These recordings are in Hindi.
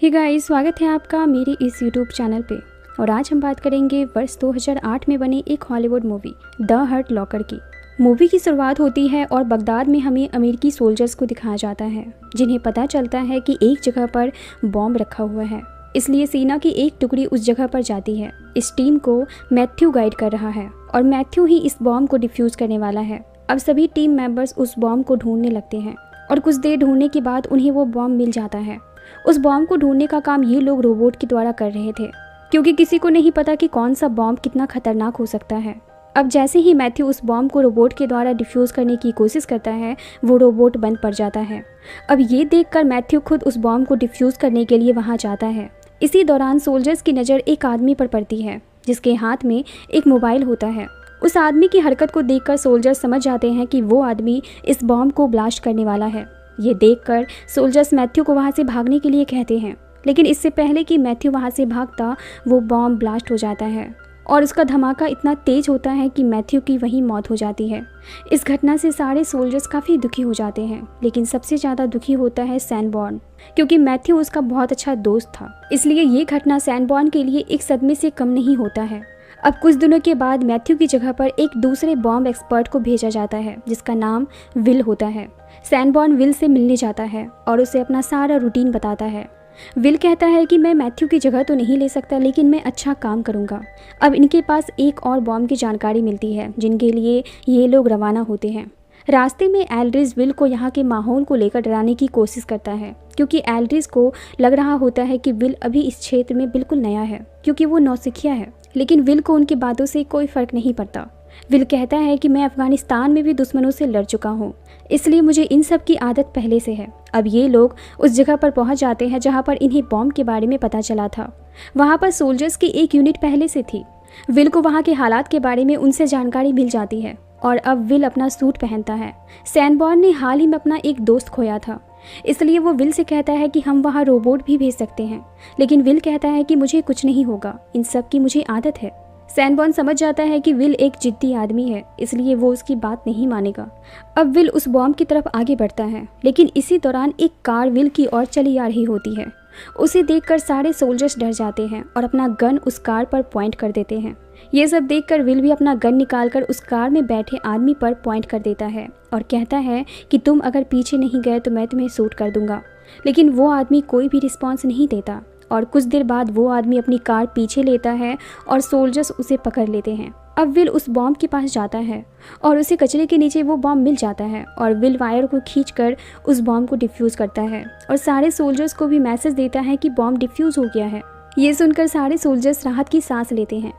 हे गाइस, स्वागत है आपका मेरे इस यूट्यूब चैनल पे। और आज हम बात करेंगे वर्ष 2008 में बने एक Hollywood movie The Hurt Locker की। मूवी की शुरुआत होती है और बगदाद में हमें अमेरिकी सोल्जर्स को दिखाया जाता है, जिन्हें पता चलता है कि एक जगह पर बॉम्ब रखा हुआ है। इसलिए सेना की एक टुकड़ी उस जगह पर जाती है। इस टीम को मैथ्यू गाइड कर रहा है और मैथ्यू ही इस बॉम्ब को डिफ्यूज़ करने वाला है। अब सभी टीम मेंबर्स उस बॉम्ब को ढूंढने लगते हैं और कुछ देर ढूंढने के बाद उन्हें वो बॉम्ब मिल जाता है। उस बॉम्ब को ढूंढने का काम ये लोग रोबोट के द्वारा कर रहे थे, क्योंकि किसी को नहीं पता कि कौन सा बॉम्ब कितना खतरनाक हो सकता है। अब जैसे ही मैथ्यू उस बॉम्ब को रोबोट के द्वारा डिफ्यूज़ करने की कोशिश करता है, वो रोबोट बंद पड़ जाता है। अब ये देखकर मैथ्यू खुद उस बॉम्ब को डिफ्यूज़ करने के लिए वहाँ जाता है। इसी दौरान सोल्जर्स की नज़र एक आदमी पर पड़ती है, जिसके हाथ में एक मोबाइल होता है। उस आदमी की हरकत को देखकर सोल्जर्स समझ जाते हैं कि वो आदमी इस बॉम्ब को ब्लास्ट करने वाला है। ये देखकर सोल्जर्स मैथ्यू को वहाँ से भागने के लिए कहते हैं, लेकिन इससे पहले कि मैथ्यू वहाँ से भागता, वो बॉम्ब ब्लास्ट हो जाता है और उसका धमाका इतना तेज होता है कि मैथ्यू की वहीं मौत हो जाती है। इस घटना से सारे सोल्जर्स काफ़ी दुखी हो जाते हैं, लेकिन सबसे ज़्यादा दुखी होता है सैनबॉर्न, क्योंकि मैथ्यू उसका बहुत अच्छा दोस्त था। इसलिए ये घटना सैनबॉर्न के लिए एक सदमे से कम नहीं होता है। अब कुछ दिनों के बाद मैथ्यू की जगह पर एक दूसरे बॉम्ब एक्सपर्ट को भेजा जाता है, जिसका नाम विल होता है। सैनबॉर्न विल से मिलने जाता है और उसे अपना सारा रूटीन बताता है। विल कहता है कि मैं मैथ्यू की जगह तो नहीं ले सकता, लेकिन मैं अच्छा काम करूंगा। अब इनके पास एक और बॉम्ब की जानकारी मिलती है, जिनके लिए ये लोग रवाना होते हैं। रास्ते में एल्ड्रिज विल को यहाँ के माहौल को लेकर डराने की कोशिश करता है, क्योंकि एल्ड्रिज को लग रहा होता है कि विल अभी इस क्षेत्र में बिल्कुल नया है, क्योंकि वो नौसिखिया है। लेकिन विल को उनकी बातों से कोई फ़र्क नहीं पड़ता। विल कहता है कि मैं अफ़गानिस्तान में भी दुश्मनों से लड़ चुका हूँ, इसलिए मुझे इन सब की आदत पहले से है। अब ये लोग उस जगह पर पहुँच जाते हैं जहाँ पर इन्हें बॉम्ब के बारे में पता चला था। वहाँ पर सोल्जर्स की एक यूनिट पहले से थी। विल को वहाँ के हालात के बारे में उनसे जानकारी मिल जाती है और अब विल अपना सूट पहनता है। सैनबॉर्न ने हाल ही में अपना एक दोस्त खोया था, इसलिए वो विल से कहता है कि हम वहाँ रोबोट भी भेज सकते हैं। लेकिन विल कहता है कि मुझे कुछ नहीं होगा, इन सब की मुझे आदत है। सैनबॉर्न समझ जाता है कि विल एक जिद्दी आदमी है, इसलिए वो उसकी बात नहीं मानेगा। अब विल उस बॉम्ब की तरफ आगे बढ़ता है, लेकिन इसी दौरान एक कार विल की ओर चली आ रही होती है। उसे देखकर सारे सोल्जर्स डर जाते हैं और अपना गन उस कार पर पॉइंट कर देते हैं। ये सब देखकर विल भी अपना गन निकालकर उस कार में बैठे आदमी पर पॉइंट कर देता है और कहता है कि तुम अगर पीछे नहीं गए तो मैं तुम्हें शूट कर दूंगा। लेकिन वो आदमी कोई भी रिस्पॉन्स नहीं देता और कुछ देर बाद वो आदमी अपनी कार पीछे लेता है और सोल्जर्स उसे पकड़ लेते हैं। अब विल उस बॉम्ब के पास जाता है और उसे कचरे के नीचे वो बॉम्ब मिल जाता है और विल वायर को खींचकर उस बॉम्ब को डिफ्यूज़ करता है और सारे सोल्जर्स को भी मैसेज देता है कि बॉम्ब डिफ्यूज़ हो गया है। ये सुनकर सारे सोल्जर्स राहत की सांस लेते हैं,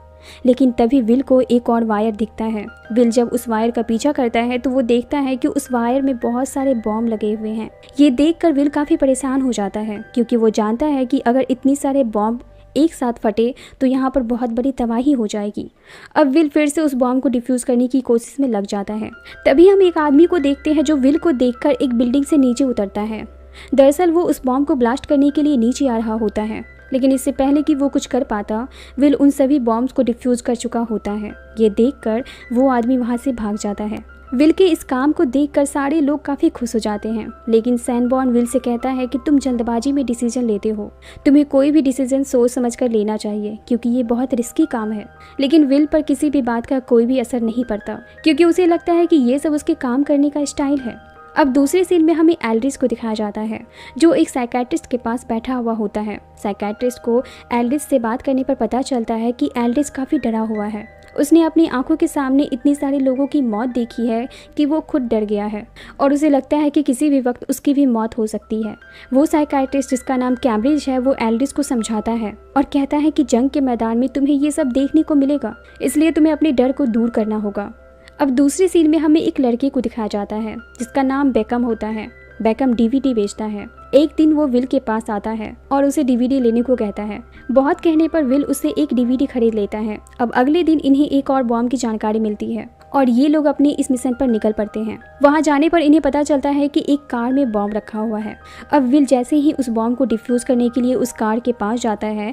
लेकिन तभी विल को एक और वायर दिखता है। विल जब उस वायर का पीछा करता है तो वो देखता है कि उस वायर में बहुत सारे बॉम्ब लगे हुए हैं। ये देखकर विल काफ़ी परेशान हो जाता है, क्योंकि वो जानता है कि अगर इतनी सारे बॉम्ब एक साथ फटे तो यहाँ पर बहुत बड़ी तबाही हो जाएगी। अब विल फिर से उस बॉम्ब को डिफ्यूज़ करने की कोशिश में लग जाता है। तभी हम एक आदमी को देखते हैं जो विल को देखकर एक बिल्डिंग से नीचे उतरता है। दरअसल वो उस बॉम्ब को ब्लास्ट करने के लिए नीचे आ रहा होता है, लेकिन इससे पहले कि वो कुछ कर पाता, विल उन सभी बॉम्ब्स को डिफ्यूज़ कर चुका होता है। ये देखकर वो आदमी वहाँ से भाग जाता है। विल के इस काम को देखकर सारे लोग काफ़ी खुश हो जाते हैं, लेकिन सैनबॉर्न विल से कहता है कि तुम जल्दबाजी में डिसीजन लेते हो, तुम्हें कोई भी डिसीजन सोच समझ कर लेना चाहिए, क्योंकि ये बहुत रिस्की काम है। लेकिन विल पर किसी भी बात का कोई भी असर नहीं पड़ता, क्योंकि उसे लगता है कि ये सब उसके काम करने का स्टाइल है। अब दूसरे सीन में हमें एल्ड्रिज को दिखाया जाता है, जो एक साइकेट्रिस्ट के पास बैठा हुआ होता है। साइकेट्रिस्ट को एल्ड्रिज से बात करने पर पता चलता है कि एल्ड्रिज काफ़ी डरा हुआ है। उसने अपनी आंखों के सामने इतनी सारे लोगों की मौत देखी है कि वो खुद डर गया है और उसे लगता है कि किसी भी वक्त उसकी भी मौत हो सकती है। वो साइकेट्रिस्ट, जिसका नाम कैम्ब्रिज है, वो एल्ड्रिज को समझाता है और कहता है कि जंग के मैदान में तुम्हें ये सब देखने को मिलेगा, इसलिए तुम्हें अपने डर को दूर करना होगा। अब दूसरे सीन में हमें एक लड़के को दिखाया जाता है, जिसका नाम बेकम होता है। बेकम डीवीडी बेचता है। एक दिन वो विल के पास आता है और उसे डीवीडी लेने को कहता है। बहुत कहने पर विल उससे एक डीवीडी खरीद लेता है। अब अगले दिन इन्हें एक और बॉम्ब की जानकारी मिलती है और ये लोग अपने इस मिशन पर निकल पड़ते हैं। वहाँ जाने पर इन्हें पता चलता है कि एक कार में बॉम्ब रखा हुआ है। अब विल जैसे ही उस बॉम्ब को डिफ्यूज़ करने के लिए उस कार के पास जाता है,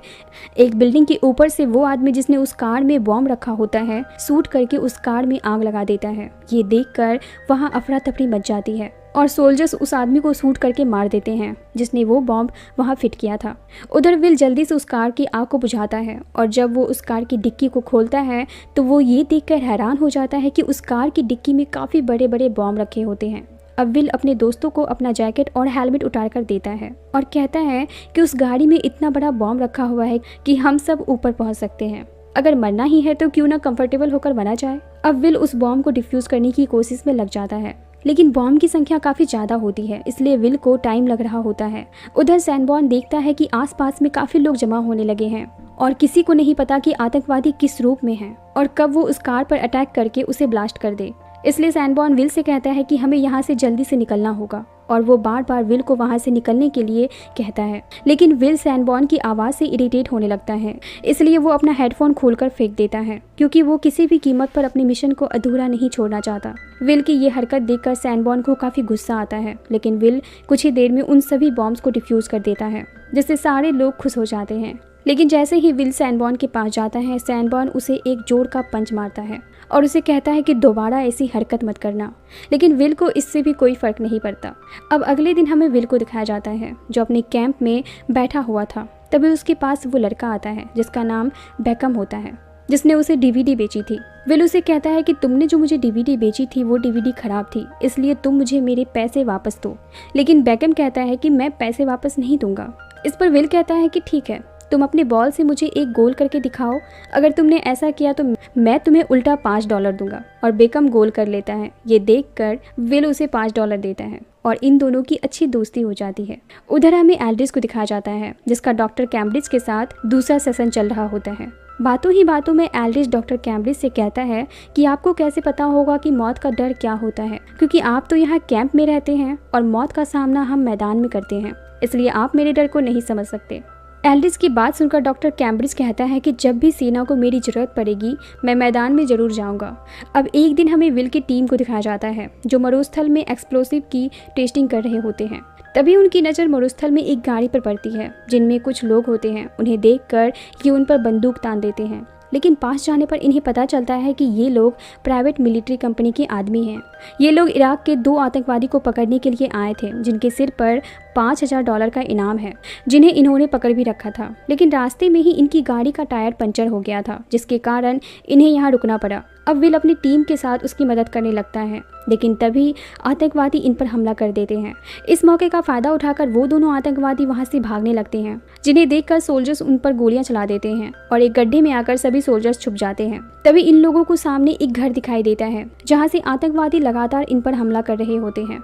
एक बिल्डिंग के ऊपर से वो आदमी जिसने उस कार में बॉम्ब रखा होता है, शूट करके उस कार में आग लगा देता है। ये देखकर वहाँ अफरा तफरी मच जाती है। और सोल्जर्स उस आदमी को शूट करके मार देते हैं जिसने वो बॉम्ब वहाँ फिट किया था। उधर विल जल्दी से उस कार की आग को बुझाता है और जब वो उस कार की डिक्की को खोलता है तो वो ये देखकर हैरान हो जाता है कि उस कार की डिक्की में काफ़ी बड़े बड़े बॉम्ब रखे होते हैं। अब विल अपने दोस्तों को अपना जैकेट और हेलमेट उतार कर देता है और कहता है कि उस गाड़ी में इतना बड़ा बॉम्ब रखा हुआ है कि हम सब ऊपर पहुंच सकते हैं। अगर मरना ही है तो क्यों ना कंफर्टेबल होकर मरा जाए। अब विल उस बॉम्ब को डिफ्यूज करने की कोशिश में लग जाता है, लेकिन बॉम्ब की संख्या काफ़ी ज़्यादा होती है, इसलिए विल को टाइम लग रहा होता है। उधर सैनबॉर्न देखता है कि आसपास में काफ़ी लोग जमा होने लगे हैं और किसी को नहीं पता कि आतंकवादी किस रूप में हैं और कब वो उस कार पर अटैक करके उसे ब्लास्ट कर दे। इसलिए सैनबॉर्न विल से कहता है कि हमें यहाँ से जल्दी से निकलना होगा और वो बार बार विल को वहाँ से निकलने के लिए कहता है, लेकिन विल सैनबॉर्न की आवाज़ से इरिटेट होने लगता है, इसलिए वो अपना हेडफोन खोलकर फेंक देता है क्योंकि वो किसी भी कीमत पर अपने मिशन को अधूरा नहीं छोड़ना चाहता। विल की ये हरकत देखकर सैनबॉर्न को काफ़ी गुस्सा आता है, लेकिन विल कुछ ही देर में उन सभी बॉम्ब्स को डिफ्यूज़ कर देता है जिससे सारे लोग खुश हो जाते हैं। लेकिन जैसे ही विल सैनबॉर्न के पास जाता है, सैनबॉर्न उसे एक जोर का पंच मारता है और उसे कहता है कि दोबारा ऐसी हरकत मत करना, लेकिन विल को इससे भी कोई फ़र्क नहीं पड़ता। अब अगले दिन हमें विल को दिखाया जाता है जो अपने कैंप में बैठा हुआ था। तभी उसके पास वो लड़का आता है जिसका नाम बेकम होता है, जिसने उसे डीवीडी बेची थी। विल उसे कहता है कि तुमने जो मुझे डीवीडी बेची थी वो डीवीडी ख़राब थी, इसलिए तुम मुझे मेरे पैसे वापस दो। लेकिन बेकम कहता है कि मैं पैसे वापस नहीं दूंगा। इस पर विल कहता है कि ठीक है, तुम अपने बॉल से मुझे एक गोल करके दिखाओ, अगर तुमने ऐसा किया तो मैं तुम्हें उल्टा $5 दूंगा। और बेकम गोल कर लेता है। ये देखकर विल उसे $5 देता है और इन दोनों की अच्छी दोस्ती हो जाती है। उधर हमें एल्ड्रिच को दिखाया जाता है जिसका डॉक्टर कैम्ब्रिज के साथ दूसरा सेशन चल रहा होता है। बातों ही बातों में एल्ड्रिच डॉक्टर कैम्ब्रिज से कहता है कि आपको कैसे पता होगा कि मौत का डर क्या होता है, क्योंकि आप तो यहाँ कैंप में रहते हैं और मौत का सामना हम मैदान में करते हैं, इसलिए आप मेरे डर को नहीं समझ सकते। एल्ड्रिच की बात सुनकर डॉक्टर कैम्ब्रिज कहता है कि जब भी सेना को मेरी ज़रूरत पड़ेगी मैं मैदान में ज़रूर जाऊंगा। अब एक दिन हमें विल की टीम को दिखाया जाता है जो मरुस्थल में एक्सप्लोसिव की टेस्टिंग कर रहे होते हैं। तभी उनकी नज़र मरुस्थल में एक गाड़ी पर पड़ती है जिनमें कुछ लोग होते हैं। उन्हें देखकर ये उन पर बंदूक तान देते हैं, लेकिन पास जाने पर इन्हें पता चलता है कि ये लोग प्राइवेट मिलिट्री कंपनी के आदमी हैं। ये लोग इराक के 2 आतंकवादी को पकड़ने के लिए आए थे जिनके सिर पर $5000 का इनाम है, जिन्हें इन्होंने पकड़ भी रखा था। लेकिन रास्ते में ही इनकी गाड़ी का टायर पंचर हो गया था जिसके कारण इन्हें यहाँ रुकना पड़ा। अब विल अपनी टीम के साथ उसकी मदद करने लगता है, लेकिन तभी आतंकवादी इन पर हमला कर देते हैं। इस मौके का फ़ायदा उठाकर वो दोनों आतंकवादी वहाँ से भागने लगते हैं, जिन्हें देखकर सोल्जर्स उन पर गोलियां चला देते हैं और एक गड्ढे में आकर सभी सोल्जर्स छुप जाते हैं। तभी इन लोगों को सामने एक घर दिखाई देता है जहाँ से आतंकवादी लगातार इन पर हमला कर रहे होते हैं।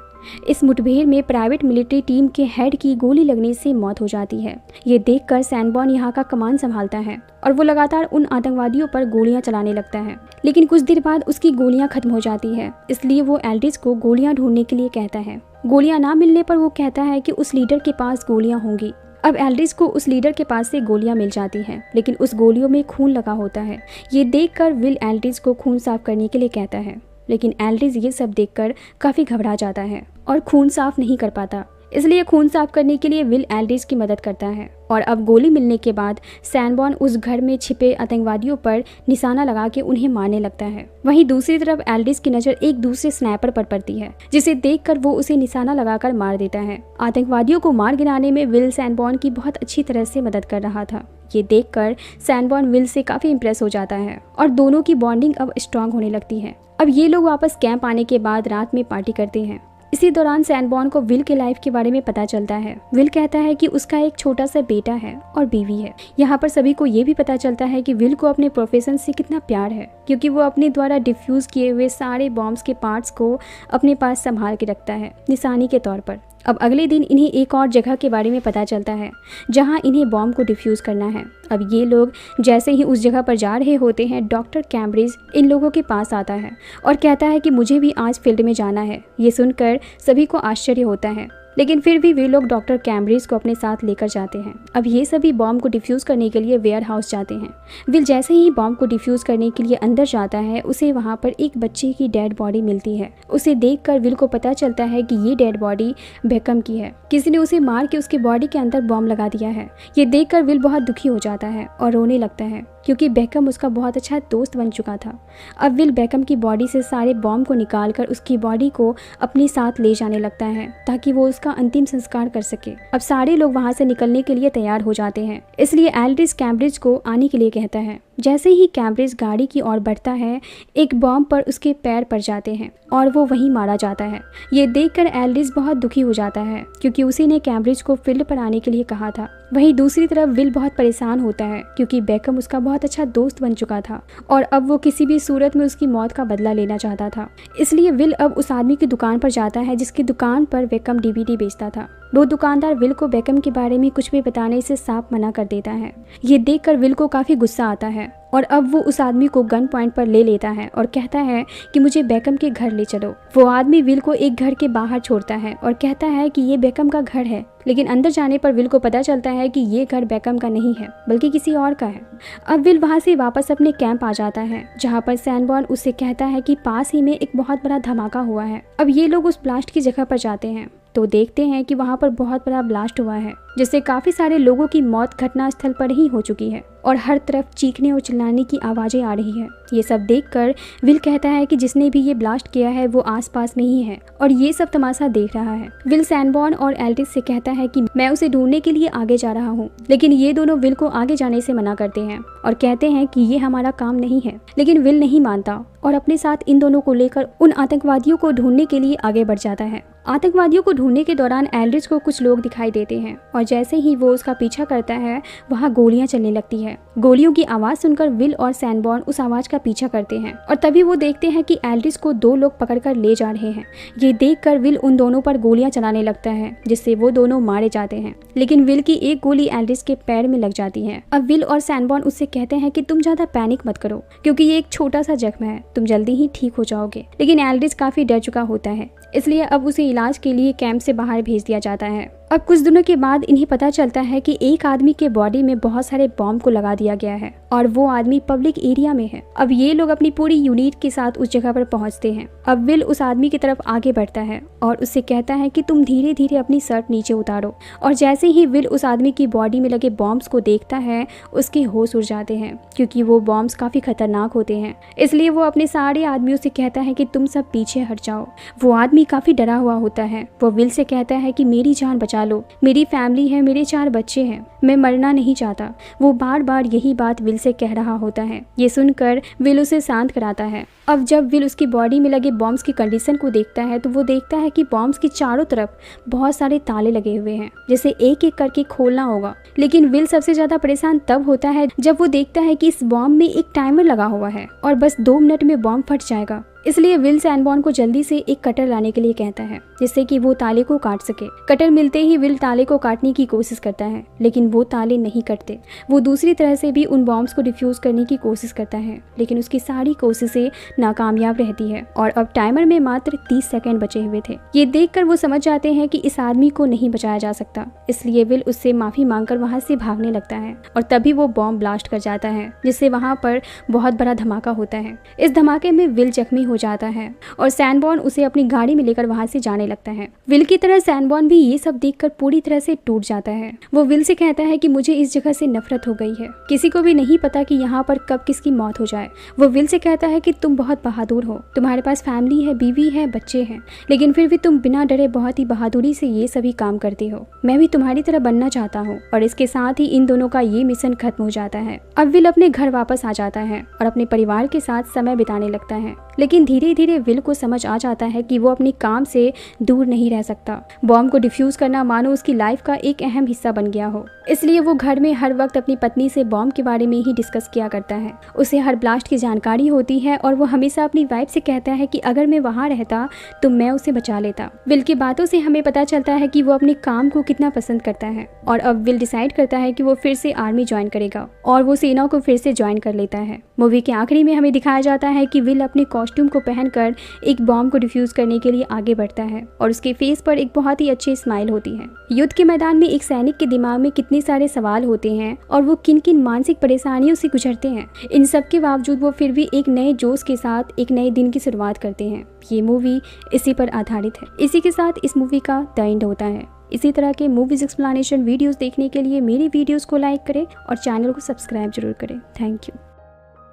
इस मुठभेड़ में प्राइवेट मिलिट्री टीम के हेड की गोली लगने से मौत हो जाती है। ये देखकर सैनबॉर्न यहाँ का कमान संभालता है और वो लगातार उन आतंकवादियों पर गोलियां चलाने लगता है, लेकिन कुछ देर बाद उसकी गोलियां खत्म हो जाती है, इसलिए वो एल्ड्रिच को गोलियां ढूंढने के लिए कहता है। गोलियां ना मिलने पर वो कहता है कि उस लीडर के पास गोलियां होंगी। अब एल्ड्रिच को उस लीडर के पास से गोलियां मिल जाती हैं, लेकिन उस गोलियों में खून लगा होता है। ये देखकर विल एल्ड्रिच को खून साफ करने के लिए कहता है, लेकिन एल्ड्रिच ये सब देखकर काफ़ी घबरा जाता है और खून साफ नहीं कर पाता। इसलिए खून साफ करने के लिए विल एल्ड्रिच की मदद करता है और अब गोली मिलने के बाद सैनबॉर्न उस घर में छिपे आतंकवादियों पर निशाना लगा के उन्हें मारने लगता है। वहीं दूसरी तरफ एल्ड्रिच की नज़र एक दूसरे स्नाइपर पर पड़ती है, जिसे देखकर वो उसे निशाना लगाकर मार देता है। आतंकवादियों को मार गिराने में विल सैनबॉर्न की बहुत अच्छी तरह से मदद कर रहा था। ये देखकर सैनबॉर्न विल से काफ़ी इंप्रेस हो जाता है और दोनों की बॉन्डिंग अब स्ट्रांग होने लगती है। अब ये लोग वापस कैंप आने के बाद रात में पार्टी करते हैं। इसी दौरान सैनबॉर्न को विल के लाइफ के बारे में पता चलता है। विल कहता है कि उसका एक छोटा सा बेटा है और बीवी है। यहाँ पर सभी को ये भी पता चलता है कि विल को अपने प्रोफेशन से कितना प्यार है, क्योंकि वो अपने द्वारा डिफ्यूज़ किए हुए सारे बॉम्ब्स के पार्ट्स को अपने पास संभाल के रखता है निशानी के तौर पर। अब अगले दिन इन्हें एक और जगह के बारे में पता चलता है जहां इन्हें बॉम्ब को डिफ्यूज़ करना है। अब ये लोग जैसे ही उस जगह पर जा रहे होते हैं, डॉक्टर कैम्ब्रिज इन लोगों के पास आता है और कहता है कि मुझे भी आज फील्ड में जाना है। ये सुनकर सभी को आश्चर्य होता है, लेकिन फिर भी वे लोग डॉक्टर कैम्ब्रिज को अपने साथ लेकर जाते हैं। अब ये सभी बॉम्ब को डिफ्यूज़ करने के लिए वेयर हाउस जाते हैं। विल जैसे ही बॉम्ब को डिफ्यूज़ करने के लिए अंदर जाता है, उसे वहाँ पर एक बच्चे की डेड बॉडी मिलती है। उसे देखकर विल को पता चलता है कि ये डेड बॉडी बेकम की है। किसी ने उसे मार के उसकी बॉडी के अंदर बॉम्ब लगा दिया है। ये देखकर विल बहुत दुखी हो जाता है और रोने लगता है। क्योंकि बेकम उसका बहुत अच्छा दोस्त बन चुका था। अब विल बेकम की बॉडी से सारे बॉम्ब को निकालकर उसकी बॉडी को अपने साथ ले जाने लगता है ताकि वो उसका अंतिम संस्कार कर सके। अब सारे लोग वहाँ से निकलने के लिए तैयार हो जाते हैं, इसलिए एल्ड्रिच कैम्ब्रिज को आने के लिए कहता है। जैसे ही कैम्ब्रिज गाड़ी की ओर बढ़ता है, एक बॉम्ब पर उसके पैर पड़ जाते हैं और वो वहीं मारा जाता है। ये देखकर एल्ड्रिच बहुत दुखी हो जाता है क्योंकि उसी ने कैम्ब्रिज को फील्ड पर आने के लिए कहा था। वहीं दूसरी तरफ विल बहुत परेशान होता है क्योंकि बेकम उसका बहुत अच्छा दोस्त बन चुका था और अब वो किसी भी सूरत में उसकी मौत का बदला लेना चाहता था। इसलिए विल अब उस आदमी की दुकान पर जाता है जिसकी दुकान पर बेकम डीवीडी बेचता था। वो दुकानदार विल को बेकम के बारे में कुछ भी बताने से साफ मना कर देता है। ये देखकर विल को काफ़ी गुस्सा आता है और अब वो उस आदमी को गन पॉइंट पर ले लेता है और कहता है कि मुझे बेकम के घर ले चलो। वो आदमी विल को एक घर के बाहर छोड़ता है और कहता है कि ये बेकम का घर है, लेकिन अंदर जाने पर विल को पता चलता है कि ये घर बेकम का नहीं है बल्कि किसी और का है। अब विल वहाँ से वापस अपने कैंप आ जाता है जहाँ पर सैनबॉर्न उससे कहता है कि पास ही में एक बहुत बड़ा धमाका हुआ है। अब ये लोग उस ब्लास्ट की जगह पर जाते हैं तो देखते हैं कि वहाँ पर बहुत बड़ा ब्लास्ट हुआ है जिससे काफ़ी सारे लोगों की मौत घटनास्थल पर ही हो चुकी है और हर तरफ चीखने और चिल्लाने की आवाज़ें आ रही है। ये सब देखकर विल कहता है कि जिसने भी ये ब्लास्ट किया है वो आसपास में ही है और ये सब तमाशा देख रहा है। विल सैनबॉर्न और एल्ड्रिच से कहता है कि मैं उसे ढूंढने के लिए आगे जा रहा हूँ, लेकिन ये दोनों विल को आगे जाने से मना करते हैं और कहते हैं कि ये हमारा काम नहीं है। लेकिन विल नहीं मानता और अपने साथ इन दोनों को लेकर उन आतंकवादियों को ढूंढने के लिए आगे बढ़ जाता है। आतंकवादियों को ढूंढने के दौरान एल्ड्रिच को कुछ लोग दिखाई देते हैं और जैसे ही वो उसका पीछा करता है वहाँ गोलियां चलने लगती है। गोलियों की आवाज़ सुनकर विल और सैनबॉर्न उस आवाज़ का पीछा करते हैं और तभी वो देखते हैं कि एल्ड्रिच को दो लोग पकड़कर ले जा रहे हैं। ये देखकर विल उन दोनों पर गोलियां चलाने लगता है जिससे वो दोनों मारे जाते हैं, लेकिन विल की एक गोली एल्ड्रिच के पैर में लग जाती है। अब विल और सैनबॉर्न उससे कहते हैं कि तुम ज़्यादा पैनिक मत करो क्योंकि ये एक छोटा सा जख्म है, तुम जल्दी ही ठीक हो जाओगे। लेकिन एल्ड्रिच काफ़ी डर चुका होता है, इसलिए अब उसे इलाज के लिए कैंप से बाहर भेज दिया जाता है। अब कुछ दिनों के बाद इन्हें पता चलता है कि एक आदमी के बॉडी में बहुत सारे बॉम्ब को लगा दिया गया है और वो आदमी पब्लिक एरिया में है। अब ये लोग अपनी पूरी यूनिट के साथ उस जगह पर पहुंचते हैं। अब विल उस आदमी की तरफ आगे बढ़ता है और उससे कहता है कि तुम धीरे धीरे अपनी शर्ट नीचे उतारो और जैसे ही विल उस आदमी की बॉडी में लगे बॉम्ब्स को देखता है उसके होश उड़ जाते हैं क्योंकि वो बॉम्ब्स काफ़ी खतरनाक होते हैं। इसलिए वो अपने सारे आदमियों से कहता है कि तुम सब पीछे हट जाओ। वो आदमी काफ़ी डरा हुआ होता है। वो विल से कहता है कि मेरी जान बचा लो, मेरी फैमिली है, मेरे 4 बच्चे हैं, मैं मरना नहीं चाहता। वो बार बार यही बात विल से कह रहा होता है। ये सुनकर विल उसे शांत कराता है। अब जब विल उसकी बॉडी में लगे बॉम्ब्स की कंडीशन को देखता है तो वो देखता है कि बॉम्ब्स की चारों तरफ बहुत सारे ताले लगे हुए हैं जिसे एक एक करके खोलना होगा। लेकिन विल सबसे ज़्यादा परेशान तब होता है जब वो देखता है कि इस बॉम्ब में एक टाइमर लगा हुआ है और बस 2 मिनट में बॉम्ब फट जाएगा। इसलिए विल सैनबॉर्न को जल्दी से एक कटर लाने के लिए कहता है जिससे कि वो ताले को काट सके। कटर मिलते ही विल ताले को काटने की कोशिश करता है लेकिन वो ताले नहीं कटते। वो दूसरी तरह से भी उन बॉम्ब्स को डिफ्यूज करने की कोशिश करता है लेकिन उसकी सारी कोशिशें नाकामयाब रहती है और अब टाइमर में मात्र 30 सेकंड बचे हुए थे। ये देखकर वो समझ जाते हैं कि इस आदमी को नहीं बचाया जा सकता, इसलिए विल उससे माफी मांगकर वहां से भागने लगता है और तभी वो बॉम्ब ब्लास्ट कर जाता है जिससे वहां पर बहुत बड़ा धमाका होता है। इस धमाके में विल जख्मी हो जाता है और सैनबॉर्न उसे अपनी गाड़ी में लेकर वहां से जाने लगता है। विल की तरह सैनबॉर्न भी ये सब देखकर पूरी तरह से टूट जाता है। वो विल से कहता है कि मुझे इस जगह से नफरत हो गई है, किसी को भी नहीं पता कि यहाँ पर कब किसकी मौत हो जाए। वो विल से कहता है कि तुम बहुत बहादुर हो, तुम्हारे पास फैमिली है, बीवी है, बच्चे हैं, लेकिन फिर भी तुम बिना डरे बहुत ही बहादुरी से ये सभी काम करते हो। मैं भी तुम्हारी तरह बनना चाहता हूँ। और इसके साथ ही इन दोनों का ये मिशन खत्म हो जाता है। अब विल अपने घर वापस आ जाता है और अपने परिवार के साथ समय बिताने लगता है, लेकिन धीरे धीरे विल को समझ आ जाता है कि वो अपने काम से दूर नहीं रह सकता। बॉम्ब को डिफ्यूज करना मानो उसकी लाइफ का एक अहम हिस्सा बन गया हो, इसलिए वो घर में हर वक्त अपनी पत्नी से बॉम्ब के बारे में ही डिस्कस किया करता है। उसे हर ब्लास्ट की जानकारी होती है और वो हमेशा अपनी वाइफ से कहता है कि अगर मैं वहाँ रहता तो मैं उसे बचा लेता। विल की बातों से हमें पता चलता है कि वो अपने काम को कितना पसंद करता है और अब विल डिसाइड करता है कि वो फिर से आर्मी ज्वाइन करेगा और वो सेना को फिर से ज्वाइन कर लेता है। मूवी के आखिरी में हमें दिखाया जाता है कि विल अपने कॉस्ट्यूम को पहनकर एक बॉम्ब को डिफ्यूज करने के लिए आगे बढ़ता है और उसके फेस पर एक बहुत ही अच्छी स्माइल होती है। युद्ध के मैदान में एक सैनिक के दिमाग में कितने सारे सवाल होते हैं और वो किन किन मानसिक परेशानियों से गुजरते हैं, इन सब के बावजूद वो फिर भी एक नए जोश के साथ एक नए दिन की शुरुआत करते हैं। ये मूवी इसी पर आधारित है। इसी के साथ इस मूवी का द एंड होता है। इसी तरह के मूवीज़ एक्सप्लेनेशन वीडियोस देखने के लिए मेरी वीडियोस को लाइक करें और चैनल को सब्सक्राइब जरूर करें। Thank you.